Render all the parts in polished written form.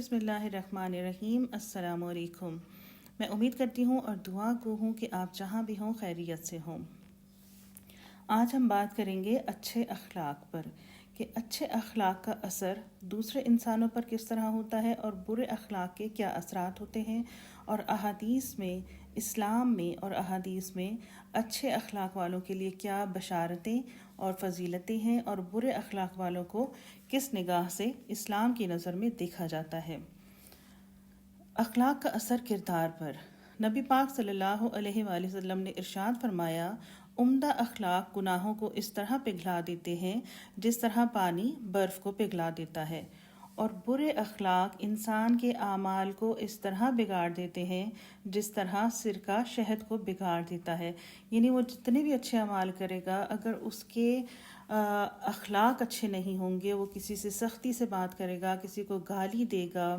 بسم اللہ الرحمن الرحیم۔ السلام علیکم۔ میں امید کرتی ہوں اور دعا گو ہوں کہ آپ جہاں بھی ہوں خیریت سے ہوں۔ آج ہم بات کریں گے اچھے اخلاق پر، کہ اچھے اخلاق کا اثر دوسرے انسانوں پر کس طرح ہوتا ہے اور برے اخلاق کے کیا اثرات ہوتے ہیں، اور احادیث میں، اسلام میں اور احادیث میں اچھے اخلاق والوں کے لیے کیا بشارتیں اور فضیلتیں ہیں، اور برے اخلاق والوں کو کس نگاہ سے اسلام کی نظر میں دیکھا جاتا ہے۔ اخلاق کا اثر کردار پر۔ نبی پاک صلی اللہ علیہ وآلہ وسلم نے ارشاد فرمایا، عمدہ اخلاق گناہوں کو اس طرح پگھلا دیتے ہیں جس طرح پانی برف کو پگھلا دیتا ہے، اور برے اخلاق انسان کے اعمال کو اس طرح بگاڑ دیتے ہیں جس طرح سرکہ شہد کو بگاڑ دیتا ہے۔ یعنی وہ جتنے بھی اچھے اعمال کرے گا، اگر اس کے اخلاق اچھے نہیں ہوں گے، وہ کسی سے سختی سے بات کرے گا، کسی کو گالی دے گا،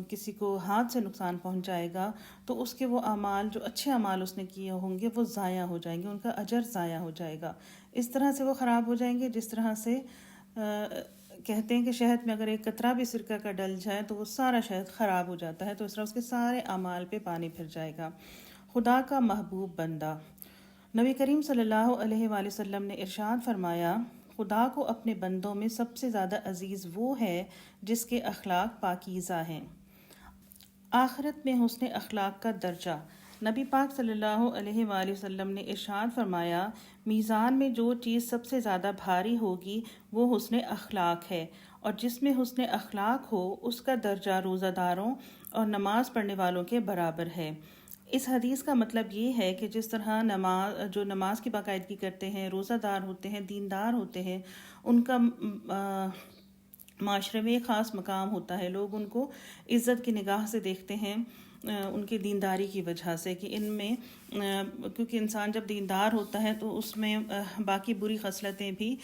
کسی کو ہاتھ سے نقصان پہنچائے گا، تو اس کے وہ اعمال، جو اچھے اعمال اس نے کیے ہوں گے، وہ ضائع ہو جائیں گے، ان کا اجر ضائع ہو جائے گا۔ اس طرح سے وہ خراب ہو جائیں گے جس طرح سے کہتے ہیں کہ شہد میں اگر ایک قطرہ بھی سرکہ کا ڈل جائے تو وہ سارا شہد خراب ہو جاتا ہے، تو اس طرح اس کے سارے اعمال پہ پانی پھر جائے گا۔ خدا کا محبوب بندہ۔ نبی کریم صلی اللہ علیہ وآلہ وسلم نے ارشاد فرمایا، خدا کو اپنے بندوں میں سب سے زیادہ عزیز وہ ہے جس کے اخلاق پاکیزہ ہیں۔ آخرت میں حسن اخلاق کا درجہ۔ نبی پاک صلی اللہ علیہ وآلہ وسلم نے ارشاد فرمایا، میزان میں جو چیز سب سے زیادہ بھاری ہوگی وہ حسن اخلاق ہے، اور جس میں حسن اخلاق ہو اس کا درجہ روزہ داروں اور نماز پڑھنے والوں کے برابر ہے۔ اس حدیث کا مطلب یہ ہے کہ جس طرح جو نماز کی باقاعدگی کرتے ہیں، روزہ دار ہوتے ہیں، دیندار ہوتے ہیں، ان کا معاشرے میں ایک خاص مقام ہوتا ہے، لوگ ان کو عزت کی نگاہ سے دیکھتے ہیں ان کی دینداری کی وجہ سے، کہ ان میں کیونکہ انسان جب دیندار ہوتا ہے تو اس میں باقی بری خصلتیں بھی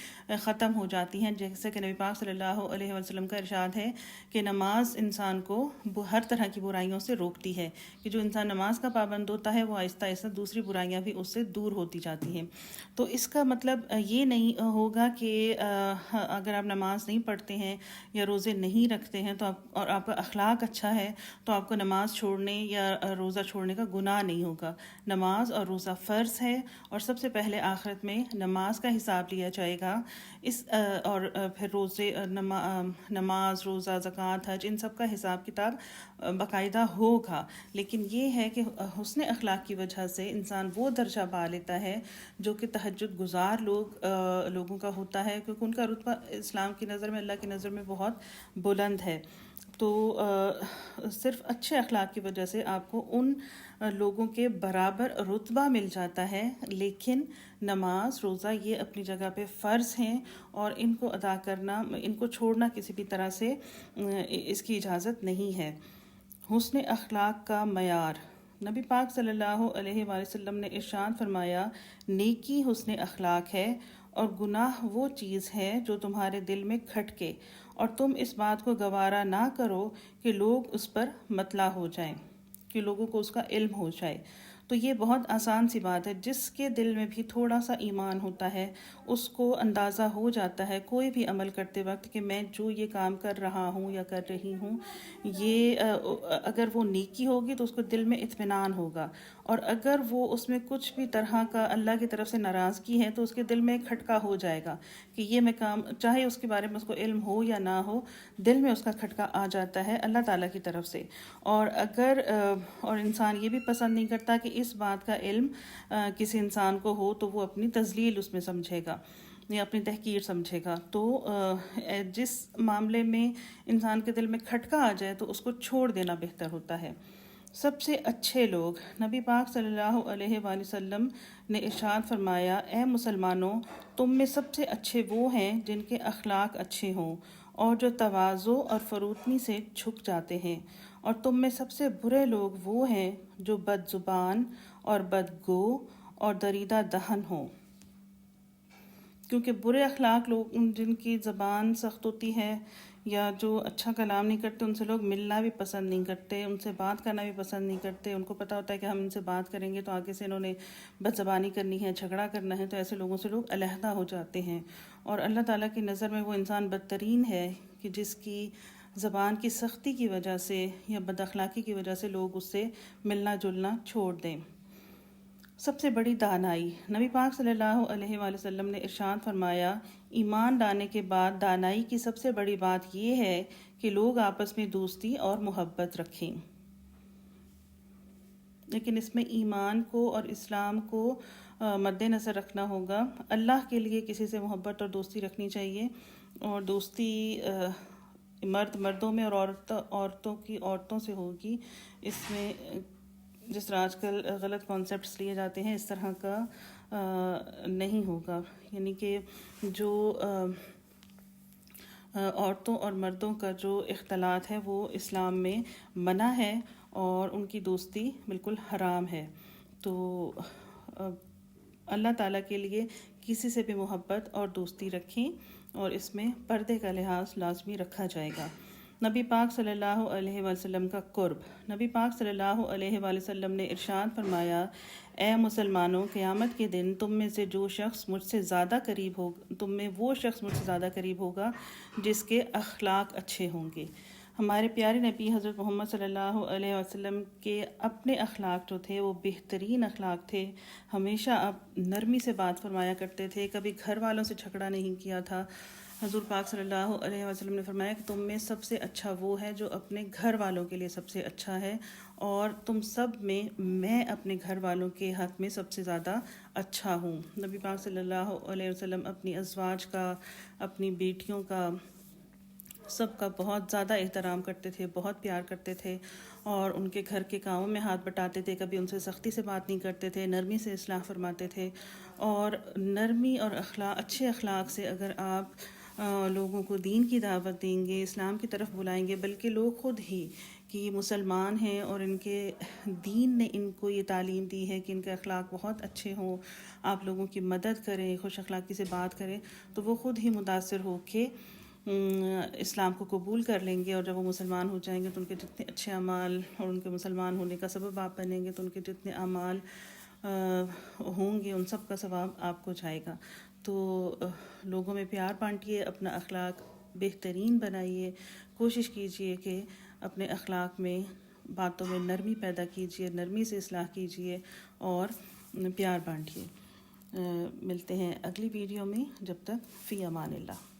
ختم ہو جاتی ہیں، جیسے کہ نبی پاک صلی اللہ علیہ وسلم کا ارشاد ہے کہ نماز انسان کو ہر طرح کی برائیوں سے روکتی ہے، کہ جو انسان نماز کا پابند ہوتا ہے وہ آہستہ آہستہ دوسری برائیاں بھی اس سے دور ہوتی جاتی ہیں۔ تو اس کا مطلب یہ نہیں ہوگا کہ اگر آپ نماز نہیں پڑھتے ہیں یا روزے نہیں رکھتے ہیں اور آپ کا اخلاق اچھا ہے تو آپ کو نماز چھوڑنے یا روزہ چھوڑنے کا گناہ نہیں ہوگا۔ نماز اور روزہ فرض ہے، اور سب سے پہلے آخرت میں نماز کا حساب لیا جائے گا، اور پھر نماز، روزہ، زکوٰۃ، حج، ان سب کا حساب کتاب باقاعدہ ہوگا۔ لیکن یہ ہے کہ حسن اخلاق کی وجہ سے انسان وہ درجہ پا لیتا ہے جو کہ تہجد گزار لوگوں کا ہوتا ہے، کیونکہ ان کا رتبہ اسلام کی نظر میں، اللہ کی نظر میں بہت بلند ہے۔ تو صرف اچھے اخلاق کی وجہ سے آپ کو ان لوگوں کے برابر رتبہ مل جاتا ہے، لیکن نماز، روزہ یہ اپنی جگہ پہ فرض ہیں، اور ان کو ادا کرنا، ان کو چھوڑنا کسی بھی طرح سے اس کی اجازت نہیں ہے۔ حسن اخلاق کا معیار۔ نبی پاک صلی اللہ علیہ وآلہ وسلم نے ارشاد فرمایا، نیکی حسن اخلاق ہے، اور گناہ وہ چیز ہے جو تمہارے دل میں کھٹکے، اور تم اس بات کو گوارا نہ کرو کہ لوگ اس پر مطلع ہو جائیں، کہ لوگوں کو اس کا علم ہو جائے۔ تو یہ بہت آسان سی بات ہے، جس کے دل میں بھی تھوڑا سا ایمان ہوتا ہے اس کو اندازہ ہو جاتا ہے کوئی بھی عمل کرتے وقت کہ میں جو یہ کام کر رہا ہوں یا کر رہی ہوں، یہ اگر وہ نیکی ہوگی تو اس کو دل میں اطمینان ہوگا، اور اگر وہ اس میں کچھ بھی طرح کا اللہ کی طرف سے ناراضگی ہے تو اس کے دل میں ایک کھٹکا ہو جائے گا کہ یہ میں کام، چاہے اس کے بارے میں اس کو علم ہو یا نہ ہو، دل میں اس کا کھٹکا آ جاتا ہے اللہ تعالیٰ کی طرف سے۔ اور انسان یہ بھی پسند نہیں کرتا کہ اس بات کا علم کسی انسان کو ہو تو وہ اپنی تذلیل اس میں سمجھے گا یا اپنی تحقیر سمجھے گا۔ تو جس معاملے میں انسان کے دل میں کھٹکا آ جائے تو اس کو چھوڑ دینا بہتر ہوتا ہے۔ سب سے اچھے لوگ۔ نبی پاک صلی اللہ علیہ وآلہ وسلم نے ارشاد فرمایا، اے مسلمانوں، تم میں سب سے اچھے وہ ہیں جن کے اخلاق اچھے ہوں اور جو تواضع اور فروتنی سے جھک جاتے ہیں، اور تم میں سب سے برے لوگ وہ ہیں جو بد زبان اور بدگو اور دریدہ دہن ہوں۔ کیونکہ برے اخلاق لوگ، جن کی زبان سخت ہوتی ہے یا جو اچھا کلام نہیں کرتے، ان سے لوگ ملنا بھی پسند نہیں کرتے، ان سے بات کرنا بھی پسند نہیں کرتے۔ ان کو پتہ ہوتا ہے کہ ہم ان سے بات کریں گے تو آگے سے انہوں نے بد زبانی کرنی ہے، جھگڑا کرنا ہے، تو ایسے لوگوں سے لوگ علیحدہ ہو جاتے ہیں۔ اور اللہ تعالیٰ کی نظر میں وہ انسان بدترین ہے کہ جس کی زبان کی سختی کی وجہ سے یا بد اخلاقی کی وجہ سے لوگ اس سے ملنا جلنا چھوڑ دیں۔ سب سے بڑی دانائی، نبی پاک صلی اللہ علیہ وآلہ وسلم نے ارشاد فرمایا، ایمان لانے کے بعد دانائی کی سب سے بڑی بات یہ ہے کہ لوگ آپس میں دوستی اور محبت رکھیں۔ لیکن اس میں ایمان کو اور اسلام کو مد نظر رکھنا ہوگا۔ اللہ کے لیے کسی سے محبت اور دوستی رکھنی چاہیے، اور دوستی مرد مردوں میں اور عورتوں کی عورتوں سے ہوگی۔ اس میں جس طرح آج کل غلط کانسیپٹس لیے جاتے ہیں، اس طرح کا نہیں ہوگا، یعنی کہ جو عورتوں اور مردوں کا جو اختلاط ہے وہ اسلام میں منع ہے، اور ان کی دوستی بالکل حرام ہے۔ تو اللہ تعالیٰ کے لیے کسی سے بھی محبت اور دوستی رکھیں، اور اس میں پردے کا لحاظ لازمی رکھا جائے گا۔ نبی پاک صلی اللہ علیہ وسلم کا قرب، نبی پاک صلی اللہ علیہ وآلہ وسلم نے ارشاد فرمایا، اے مسلمانوں، قیامت کے دن تم میں سے جو شخص مجھ سے زیادہ قریب ہوگا، تم میں وہ شخص مجھ سے زیادہ قریب ہوگا جس کے اخلاق اچھے ہوں گے۔ ہمارے پیارے نبی حضرت محمد صلی اللہ علیہ وسلم کے اپنے اخلاق جو تھے وہ بہترین اخلاق تھے۔ ہمیشہ آپ نرمی سے بات فرمایا کرتے تھے، کبھی گھر والوں سے جھگڑا نہیں کیا تھا۔ حضور پاک صلی اللہ علیہ وسلم نے فرمایا کہ تم میں سب سے اچھا وہ ہے جو اپنے گھر والوں کے لیے سب سے اچھا ہے، اور تم سب میں اپنے گھر والوں کے حق میں سب سے زیادہ اچھا ہوں۔ نبی پاک صلی اللہ علیہ وسلم اپنی ازواج کا، اپنی بیٹیوں کا، سب کا بہت زیادہ احترام کرتے تھے، بہت پیار کرتے تھے، اور ان کے گھر کے کاموں میں ہاتھ بٹاتے تھے، کبھی ان سے سختی سے بات نہیں کرتے تھے، نرمی سے اصلاح فرماتے تھے۔ اور نرمی اور اچھے اخلاق سے اگر آپ لوگوں کو دین کی دعوت دیں گے، اسلام کی طرف بلائیں گے، بلکہ لوگ خود ہی کہ یہ مسلمان ہیں اور ان کے دین نے ان کو یہ تعلیم دی ہے کہ ان کے اخلاق بہت اچھے ہوں، آپ لوگوں کی مدد کریں، خوش اخلاقی سے بات کریں، تو وہ خود ہی متاثر ہو کے اسلام کو قبول کر لیں گے، اور جب وہ مسلمان ہو جائیں گے تو ان کے جتنے اچھے اعمال، اور ان کے مسلمان ہونے کا سبب آپ بنیں گے تو ان کے جتنے اعمال ہوں گے ان سب کا ثواب آپ کو جائے گا۔ تو لوگوں میں پیار بانٹیے، اپنا اخلاق بہترین بنائیے، کوشش کیجئے کہ اپنے اخلاق میں، باتوں میں نرمی پیدا کیجئے، نرمی سے اصلاح کیجئے اور پیار بانٹیے۔ ملتے ہیں اگلی ویڈیو میں، جب تک فی امان اللہ۔